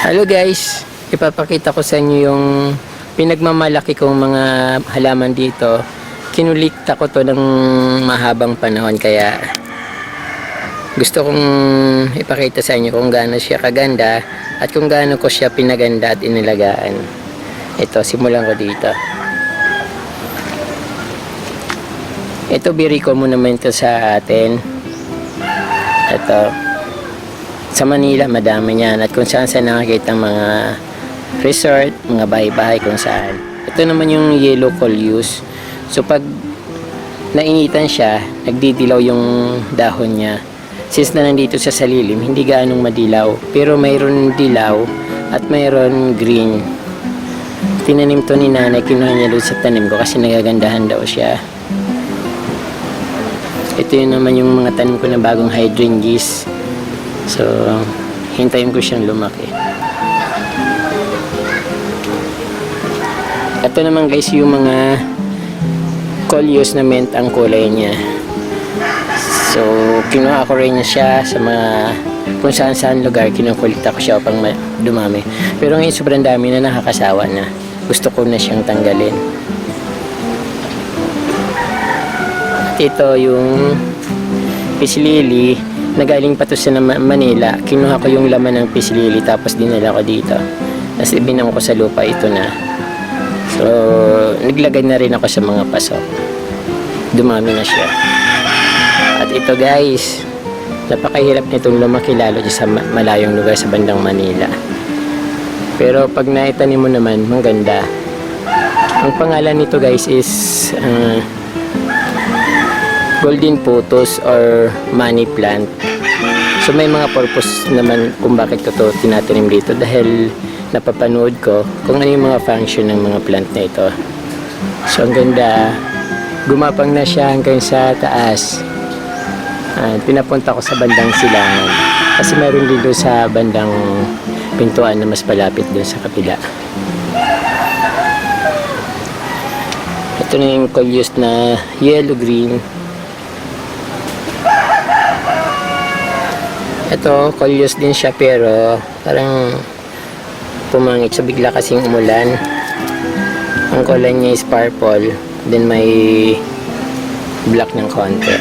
Hello guys, ipapakita ko sa inyo yung pinagmamalaki kong mga halaman dito. Kinulikta ko to ng mahabang panahon, kaya gusto kong ipakita sa inyo kung gaano siya kaganda at kung gaano ko siya pinaganda at inilagaan. Ito, simulan ko dito. Ito, biriko mo naman ito sa atin. Ito, sa Manila madami niyan, at kung saan nakakita mga resort, mga bahay-bahay kung saan. Ito naman yung yellow coleus. So pag nainitan siya, nagdidilaw yung dahon niya. Since na nandito sa salilim, hindi gaanong madilaw, pero mayroon dilaw at mayroon green. Tinanim to ni nanay, kinuha niya doon sa tanim ko kasi nagagandahan daw siya. Ito yun naman yung mga tanim ko na bagong hydrangeas. So, hintayin ko siyang lumaki. Ito naman guys yung mga coleus na mint ang kulay niya. So, kinuha ko rin siya sa mga kung saan lugar, kinukulikta ko siya upang dumami. Pero ngayon sobrang dami na, nakakasawa na. Gusto ko na siyang tanggalin. At ito yung peace lily na galing pa to sa Manila. Kinuha ko yung laman ng peace lily tapos dinala ko dito. Tapos ibinang ko sa lupa, ito na. So, naglagay na rin ako sa mga pasok. Dumami na siya. At ito guys, napakahirap nitong lumaki lalo sa malayong lugar sa bandang Manila. Pero pag naitanim mo naman, maganda. Ang pangalan nito guys is golden pothos or money plant. So may mga purpose naman kung bakit ko to tinatanim dito, dahil napapanood ko kung ano yung mga function ng mga plant na ito. So ang ganda, gumapang na siya hanggang sa taas. Pinapunta ko sa bandang silangan kasi mayroon din doon sa bandang pintuan na mas palapit doon sa kapila. Ito na yung coleus na yellow green. Ito, coleus din siya pero parang pumangit sa bigla kasing umulan. Ang kulay niya is purple, then may black ng konti.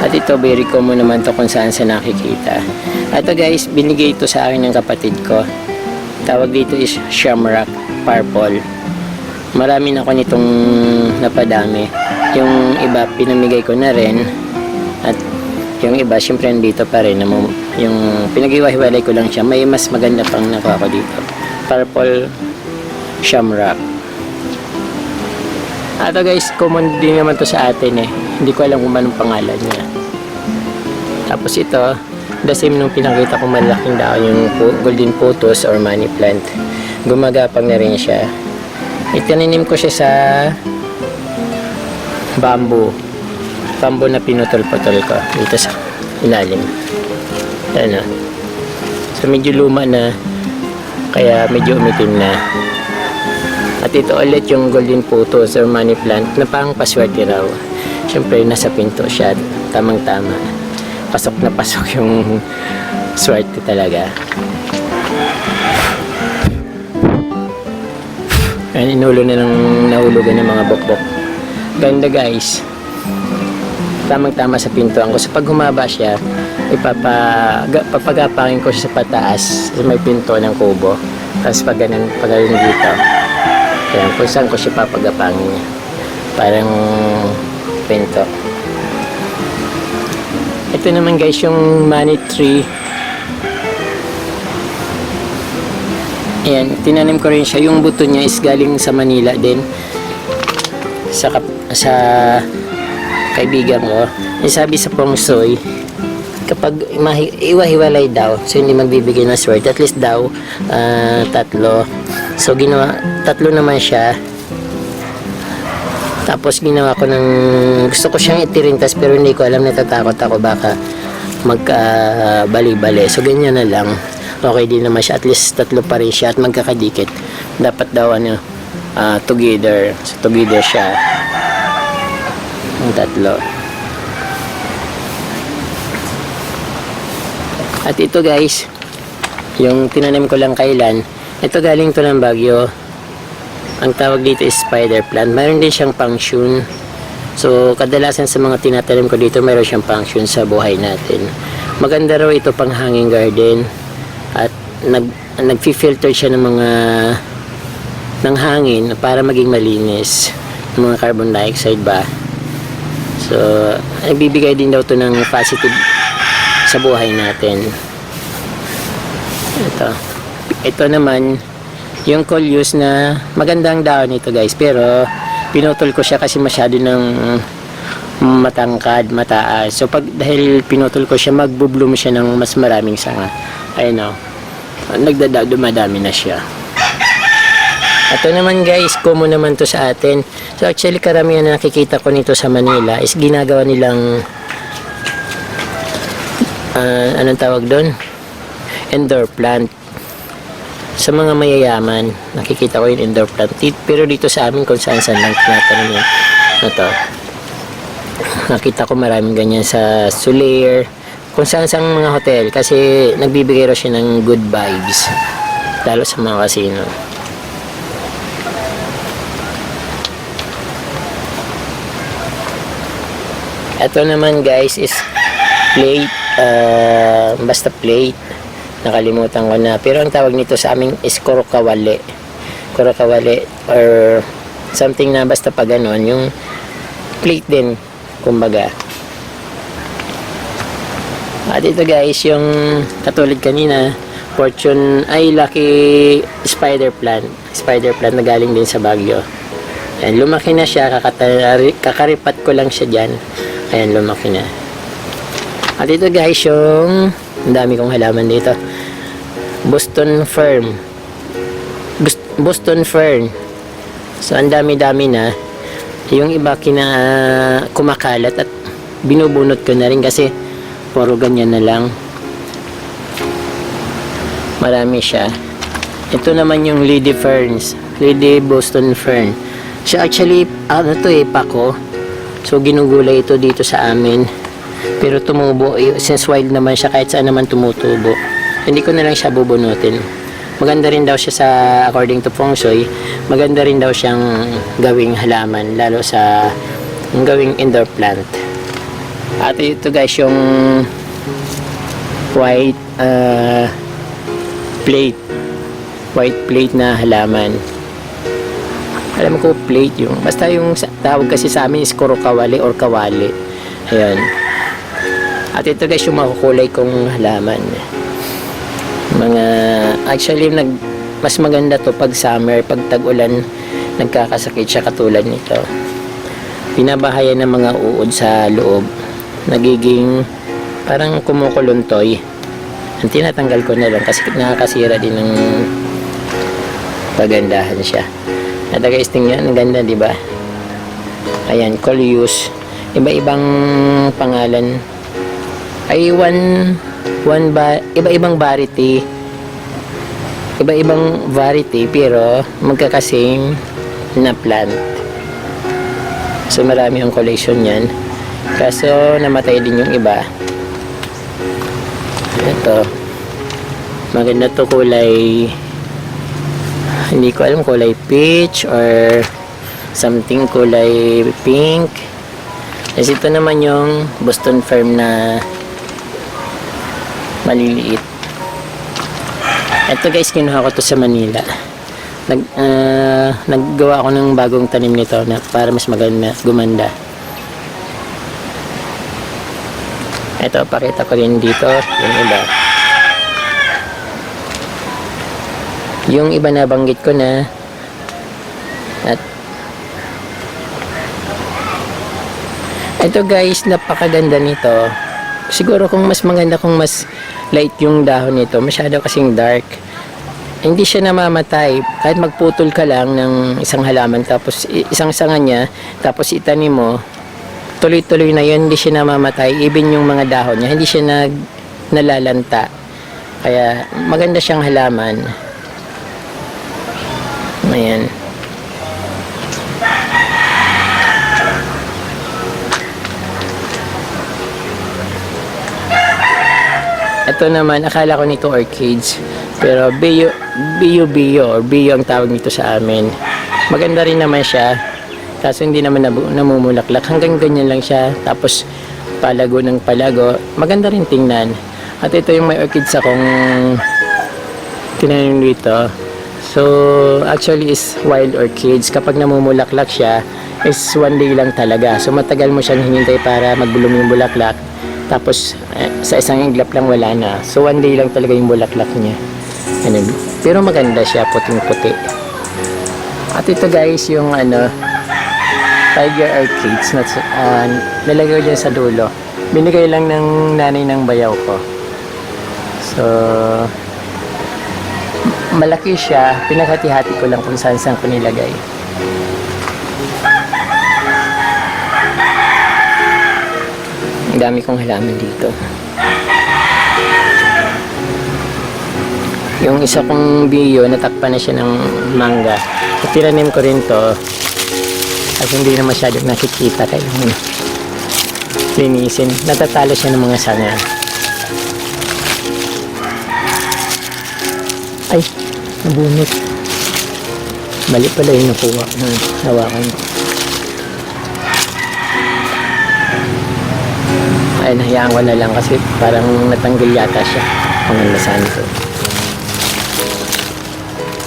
At ito, very common naman to kung saan sa nakikita. Ito guys, binigay ito sa akin ng kapatid ko. Tawag dito is shamrock purple. Marami na ako nitong napadami. Yung iba pinamigay ko na rin, at yung iba syempre nandito pa rin. Yung pinag-iwa-hiwalay ko lang siya. May mas maganda pang nakuha ko dito, purple shamrock. Ito guys, common din naman to sa atin eh. Hindi ko alam kung anong pangalan niya. Tapos ito, the same nung pinakita ko malaking daon, yung golden pothos or money plant. Gumagapang na rin siya. Itaninim ko siya sa bamboo na pinutol-putol ko dito sa ilalim. Ano, so medyo luma na, kaya medyo umitim na. At ito ulit yung golden pothos or money plant na pang paswerte raw. Siyempre nasa pinto siya, tamang-tama, pasok na pasok yung swerte talaga. Ayan, inulo na ng nahulugan ng mga bokbok. Ganda guys, tamang-tama sa pintuan ko. So pag humaba siya, papagapakin ko siya sa pataas, so may pinto ng kubo. Tapos pag ganun dito, ayan, kung saan ko siya papagapangin niya, parang pinto. Ito naman guys yung money tree. Ayan, tinanim ko rin siya. Yung buto niya is galing sa Manila din, sa kaibigan ko. Yung sabi sa feng shui, kapag iwa-hiwalay daw, so hindi magbibigay ng swerte, at least daw tatlo. So ginawa, tatlo naman siya. Tapos ginawa ko ng, gusto ko siyang itirintas pero hindi ko alam, natatakot ako baka magkabali-bali. So ganyan na lang. Okay din naman siya, at least tatlo pa rin siya at magkakadikit. Dapat daw together. So together siya ang tatlo. At ito guys, yung tinanim ko lang kailan, ito galing to ng Baguio. Ang tawag dito is spider plant. Mayroon din siyang function. So, kadalasan sa mga tinatanim ko dito, mayroon siyang function sa buhay natin. Maganda raw ito pang hanging garden. At nag-filter siya ng mga ng hangin para maging malinis. Ng mga carbon dioxide ba. So, nagbibigay din daw to ng positive sa buhay natin. Ito naman, yung coleus na magandang dahon ito guys. Pero, pinutol ko siya kasi masyado ng matangkad, mataas. So, dahil pinutol ko siya, magbubloom siya ng mas maraming sanga. Ayun o. Dumadami na siya. Ito naman guys, common naman to sa atin. So actually karamihan na nakikita ko nito sa Manila is ginagawa nilang anong tawag doon? Indoor plant. Sa mga mayayaman, nakikita ko yung indoor plant. Pero dito sa amin kung saan lang tinatanim yun. Ito. Nakita ko maraming ganyan sa Soler. Kung saan mga hotel. Kasi nagbibigay raw siya ng good vibes. Lalo sa mga casino. Ito naman guys is plate, basta plate, nakalimutan ko na, pero ang tawag nito sa amin is korokawali or something na basta pa ganon, yung plate din kumbaga. At ito guys, yung katulad kanina, fortune ay lucky spider plant na galing din sa Baguio. Ayan, lumaki na siya, kakaripat ko lang siya dyan. Ayan, lumaki na. At ito guys, yung ang dami kong halaman dito. Boston Fern. So, ang dami-dami na. Yung iba kumakalat at binubunot ko na rin kasi puro ganyan na lang. Marami siya. Ito naman yung Lady Ferns. Lady Boston Fern. Siya actually, pako. So, ginugulay ito dito sa amin. Pero tumubo. Since wild naman siya, kahit saan naman tumutubo. Hindi ko na lang siya bubunutin. Maganda rin daw siya according to Feng Shui, maganda rin daw siyang gawing halaman. Lalo sa gawing indoor plant. At ito guys, yung white plate na halaman. Alam ko plate yung, basta yung tawag kasi sa amin is korokawali or kawali. Ayan. At ito guys yung makukulay kong halaman. Actually mas maganda to pag summer, pag tag-ulan nagkakasakit siya katulad nito. Binabahayan ng mga uod sa loob. Nagiging parang kumukuluntoy. Ang tinatanggal ko na lang kasi nakakasira din ng pagandahan siya. At guys, tingnan, ang ganda, di ba? Ayan, coleus. Iba-ibang pangalan. Ay, iba-ibang variety. Iba-ibang variety, pero magkakasing na plant. So, marami ang collection yan. Kaso, namatay din yung iba. Ito. Maganda to, kulay. Hindi ko alam, kulay peach or something, kulay pink. Kasi ito naman yung Boston Fern na maliliit. Ito guys, kinuha ko to sa Manila. Naggawa ako ng bagong tanim nito na para mas maganda, gumanda. Ito, pakita ko rin dito yung iba. Yung iba na banggit ko na. At ito guys, napakaganda nito. Siguro kung mas maganda kung mas light yung dahon nito, masyado kasing dark. Hindi siya namamatay. Kahit magputol ka lang ng isang halaman, tapos isang sanga niya, tapos itanim mo, tuloy-tuloy na yun, hindi siya namamatay. Even yung mga dahon niya, hindi siya nalalanta. Kaya maganda siyang halaman. Ayan. Ito naman, akala ko nito orchids. Pero Bio or Bio ang tawag nito sa amin. Maganda rin naman siya. Kaso hindi naman namumulaklak. Hanggang ganyan lang siya. Tapos palago ng palago. Maganda rin tingnan. At ito yung may orchids akong tinanim dito. So, actually is wild orchids. Kapag namumulaklak siya, is one day lang talaga. So, matagal mo siyang hinintay para magbulong yung bulaklak. Tapos, sa isang iglap lang wala na. So, one day lang talaga yung bulaklak niya. Ano, pero maganda siya, puting-puti. At ito guys, yung tiger orchids na nilagay dyan sa dulo. Binigay lang ng nanay ng bayaw ko. So, malaki siya. Pinaghati-hati ko lang kung saan-saan ko nilagay. Ang dami kong halaman dito. Yung isa kong Bio, natakpan na siya ng mangga. At tinanim ko rin to. At hindi na masyadong nakikita. Kailangan linisin. Natatalo siya ng mga sanga. Ay, nabunot. Mali pala yung nakuha. Hawakan ko. Ay, nahayaan ko na lang kasi parang natanggal yata siya. Panganlasan ko.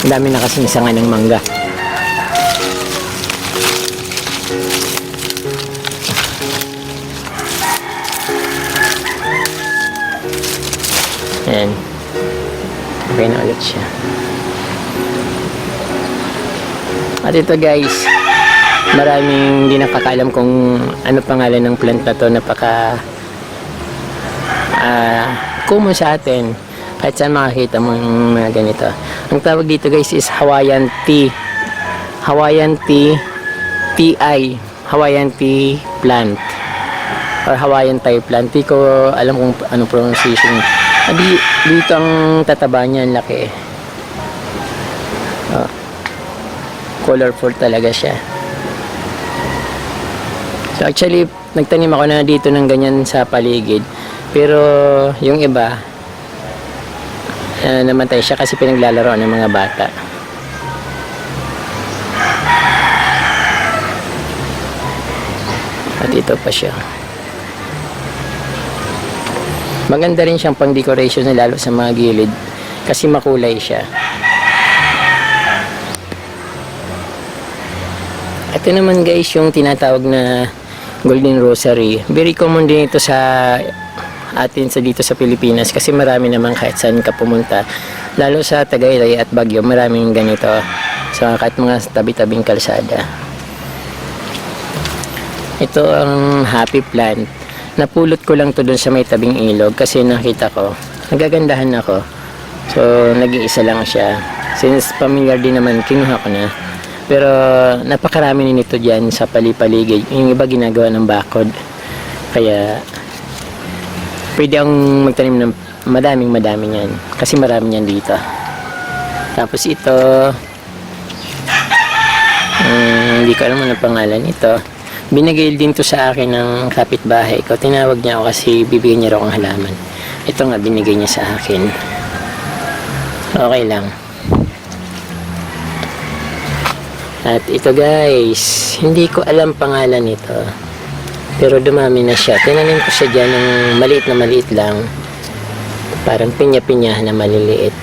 Ang dami na kasing sanga ng mangga. Ayan. Okay na ulit siya. At ito guys, maraming hindi nakakaalam kung ano pangalan ng plant na to. Napaka common sa atin. Kahit saan makakita mo yung mga ganito. Ang tawag dito guys is Hawaiian tea. Hawaiian tea, TI. Hawaiian tea plant. Or Hawaiian Thai plant. Di ko alam kung anong pronunciation. Dito ang tataba niya, ang laki. Oh. Colorful talaga siya. So actually, nagtanim ako na dito ng ganyan sa paligid. Pero yung iba, namatay siya kasi pinaglalaroan ng mga bata. At ito pa siya. Maganda rin siyang pang decoration na lalo sa mga gilid kasi makulay siya. Ito naman guys yung tinatawag na golden rosary. Very common din ito sa atin dito sa Pilipinas kasi marami naman kahit saan ka pumunta. Lalo sa Tagaytay at Baguio, maraming ganito. So kahit mga tabi-tabing kalsada. Ito ang happy plant. Napulot ko lang to dun sa may tabing ilog kasi nakita ko, nagagandahan ako. So nag-iisa lang siya. Since familiar din naman, kinuha ko na. Pero napakarami nito dyan sa palipaligid. Yung iba ginagawa ng bakod. Kaya pwede akong magtanim ng madami niyan. Kasi marami niyan dito. Tapos ito, hindi ko alam ano pangalan ito. Binigay din to sa akin ng kapitbahay ko. Tinawag niya ako kasi bibigyan niya raw ng halaman. Ito nga, binigay niya sa akin. Okay lang. At ito guys, hindi ko alam pangalan nito. Pero dumami na siya. Tinanim ko siya dyan ng maliit lang. Parang pinya-pinya na maliliit.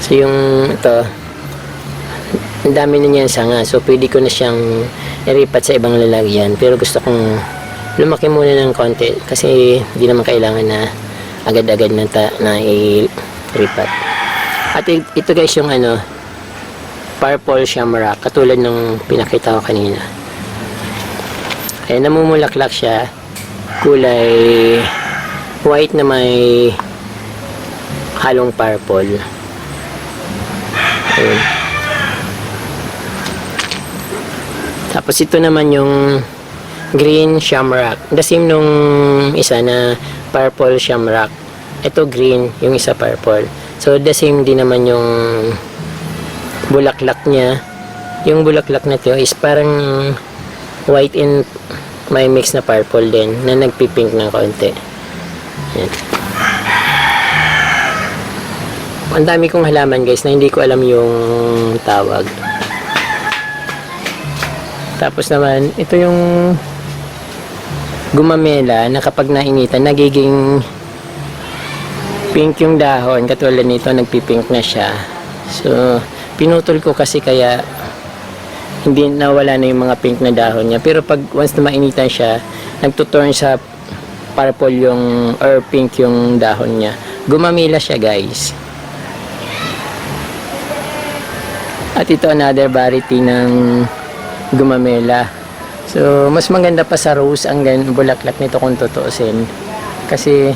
So yung ito, ang dami na niyan sanga. So pwede ko na siyang iripat sa ibang lalagyan. Pero gusto kong lumaki muna ng konti. Kasi hindi naman kailangan na agad-agad na i-ripat. At ito guys yung purple shamrock. Katulad ng pinakita ko kanina. Kaya namumulaklak siya. Kulay white na may halong purple. Ayun. Tapos ito naman yung green shamrock. The same nung isa na purple shamrock. Ito green, yung isa purple. So the same din naman yung bulaklak niya. Yung bulaklak na to is parang white and may mix na purple din na nagpipink ng konti. Yan. Ang dami kong halaman guys na hindi ko alam yung tawag. Tapos naman, ito yung gumamela na kapag nainitan, nagiging pink yung dahon. Katulad nito, nagpipink na siya. So, pinutol ko kasi kaya hindi nawala na yung mga pink na dahon niya. Pero pag once na mainitan siya, nagtuturn sa purple yung, or pink yung dahon niya. Gumamela siya guys. At ito another variety ng gumamela. So, mas maganda pa sa rose ang bulaklak nito kung tutuusin. Kasi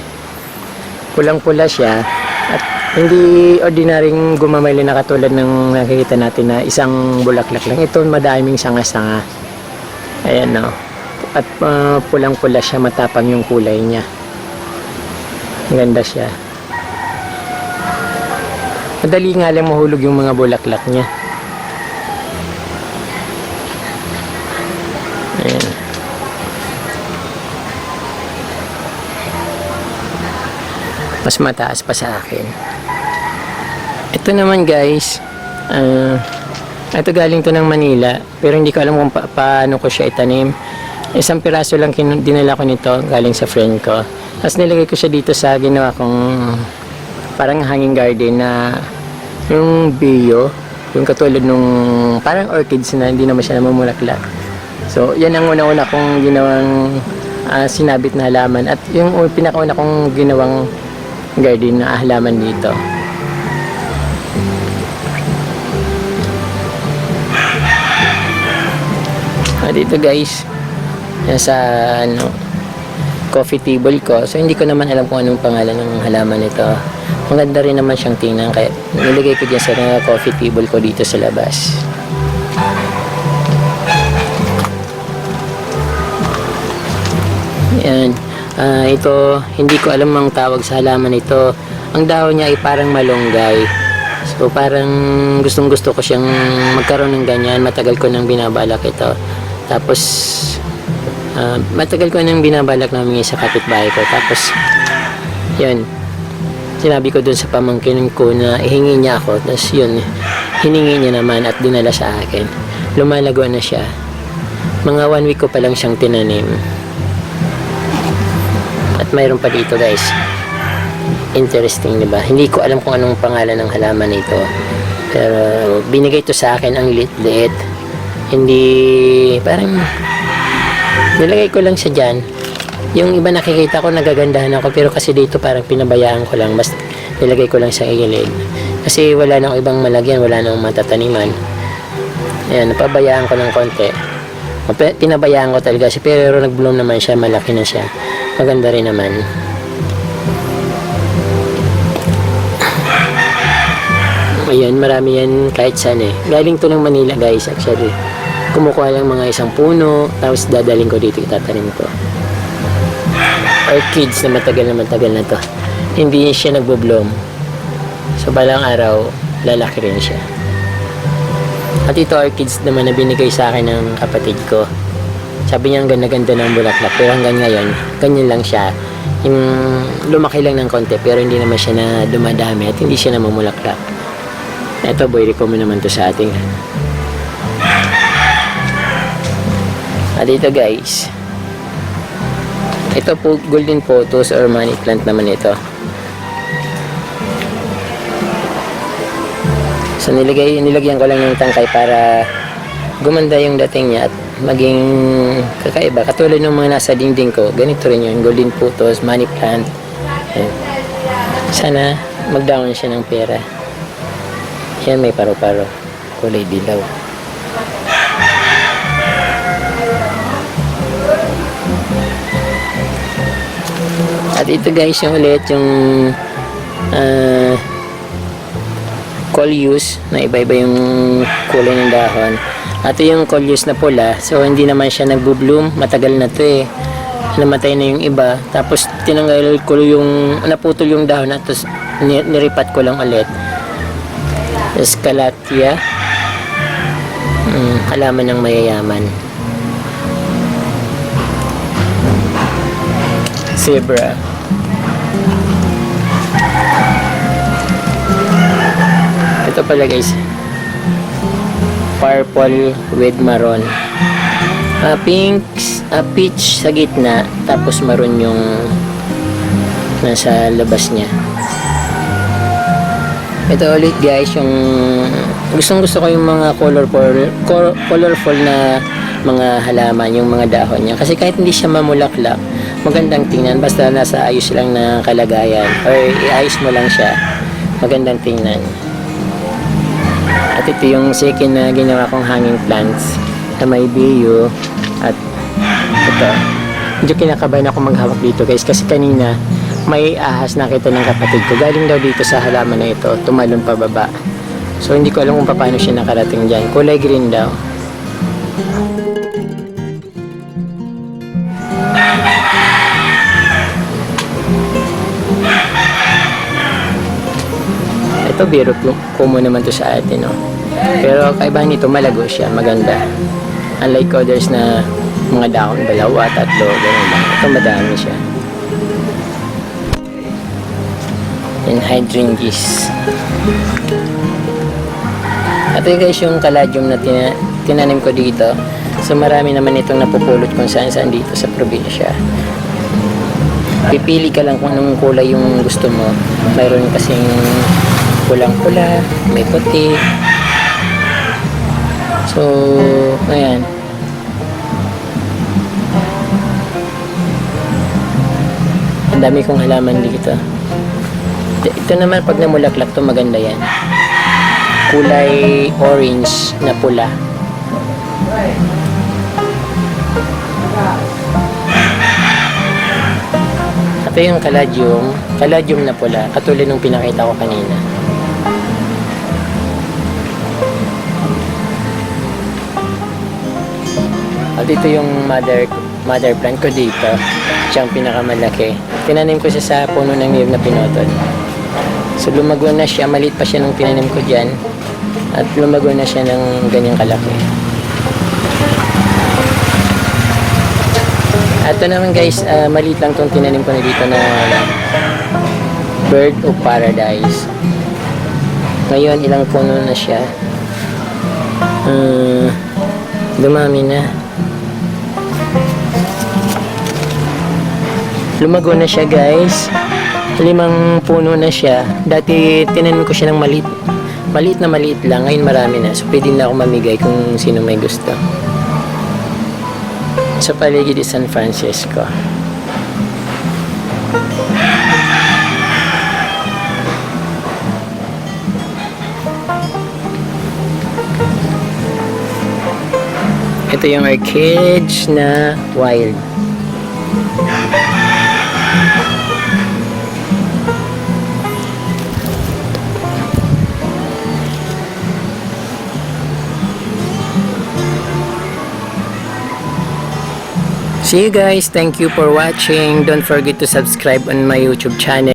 pulang-pula siya at hindi ordinaryong gumamela na katulad ng nakikita natin na isang bulaklak lang. Ito madaming sanga-sanga. Ayan no. At pulang-pula siya, matapang yung kulay niya. Ganda siya. Madali nga lang mahulog yung mga bulaklak niya. Ayan. Mas mataas pa sa akin. Ito naman guys, ito galing to ng Manila, pero hindi ko alam kung paano ko siya itanim. Isang piraso lang dinala ko nito galing sa friend ko. Tapos nilagay ko siya dito sa ginawa kong parang hanging garden na yung bio, yung katulad nung parang orchids na hindi naman siya namumulaklak. So yan ang una-una kong ginawang sinabit na halaman at yung pinakauna kong ginawang garden na halaman dito. Dito guys, nasa coffee table ko. So hindi ko naman alam kung anong pangalan ng halaman nito. Maganda rin naman siyang tingnan kaya nilagay ko dyan sa coffee table ko dito sa labas. Yan. Ito, hindi ko alam ang tawag sa halaman ito. Ang dahon niya ay parang malunggay. So parang gustong gusto ko siyang magkaroon ng ganyan. Matagal ko nang binabalak ito. Tapos matagal ko nang binabalak namin sa kapitbahay ko. Tapos yun, sinabi ko dun sa pamangkin ko na ihingi niya ako. Tapos yun, hiningi niya naman at dinala sa akin. Lumalago na siya. Mga 1 week ko pa lang siyang tinanim. At mayroon pa dito guys. Interesting, diba? Hindi ko alam kung anong pangalan ng halaman nito. Pero binigay to sa akin ang liit-liit. Hindi, parang nilagay ko lang siya dyan. Yung iba nakikita ko nagagandahan ako, pero kasi dito parang pinabayaan ko lang. Mas nilagay ko lang sa gilid. Kasi wala nang ibang malagyan, wala nang matataniman. Ayan, napabayaan ko ng konti. Pinabayaan ko talaga siya, pero nag-bloom naman siya, malaki na siya. Maganda rin naman. Ayan, marami yan kahit saan eh. Galing to ng Manila guys, actually. Kumukuha lang mga isang puno, tapos dadaling ko dito, itatanim ko. Orchids na matagal na to. Hindi siya nagbo-bloom. So balang araw, lalaki rin siya. At ito orchids naman na binigay sa akin ng kapatid ko. Sabi niya ang ganda-ganda ng bulaklak, pero hanggang ngayon, ganyan lang siya. Yung lumaki lang ng konti, pero hindi naman siya na dumadami at hindi siya namumulaklak. Ito, boy, recommend naman to sa ating. At ito guys, ito po golden photos or money plant naman ito. So nilagyan ko lang yung tangkay para gumanda yung dating niya at maging kakaiba. Katulad ng mga nasa dingding ko, ganito rin yun, golden photos, money plant. Ayan. Sana magdahon siya ng pera. Yan, may paro-paro, kulay dilaw. At ito guys, yung ulit yung coleus na iba-iba yung kulay ng dahon. At yung coleus na pula, so hindi naman siya nagbo-bloom, matagal na to eh. Namatay na yung iba. Tapos tinanggal ko yung, naputol yung dahon at tapos niripat ko lang ulit. Escalatia, halaman ng mayayaman. Zebra. pala guys, purple with maroon. Pink, peach sa gitna, tapos maroon yung nasa labas niya. Ito ulit guys, yung gustong-gusto ko yung mga colorful na mga halaman, yung mga dahon niya. Kasi kahit hindi siya mamulaklak, magandang tingnan. Basta nasa ayos lang na kalagayan or iayos mo lang siya, magandang tingnan. At ito yung second na ginawa kong hanging plants na may bio. At ito, medyo kinakabahan ako maghawak dito guys, kasi kanina may ahas nakita ng kapatid ko. Galing daw dito sa halaman na ito, tumalon pababa. So hindi ko alam kung paano siya nakarating dyan. Kulay green daw. Ito biro kumo naman to sa atin, no? Pero kaibahan nito, malago siya, maganda. Unlike others na mga dahon, dalawa, tatlo, gano'n lang. Ito madami siya. And hydrangeas. Ito guys yung caladium na tinanim ko dito. So marami naman itong napupulot kung saan dito sa probinsya. Pipili ka lang kung anong kulay yung gusto mo. Mayroon kasing pulang-pula, may puti. So, ayan. Ang dami kong halaman dito. Ito naman pag namulaklak to, maganda yan. Kulay orange na pula. Ito yung caladium na pula, katulad nung pinakita ko kanina. At ito yung mother plant ko dito. Siyang pinakamalaki. Tinanim ko siya sa puno ng niyog na pinotod. So lumago na siya, maliit pa siya nung tinanim ko dyan. At lumago na siya ng ganyang kalaki. At ito naman guys, maliit lang itong tinanim ko na dito na bird of paradise. Ngayon, ilang puno na siya. Dumami na. Lumago na siya guys. 5 puno na siya. Dati tinanim ko siya ng maliit na maliit lang. Ngayon marami na. So pwede na ako mamigay kung sino may gusto. Sa paligid ni San Francisco. Ito yung orchids na wild. See you guys. Thank you for watching. Don't forget to subscribe on my YouTube channel.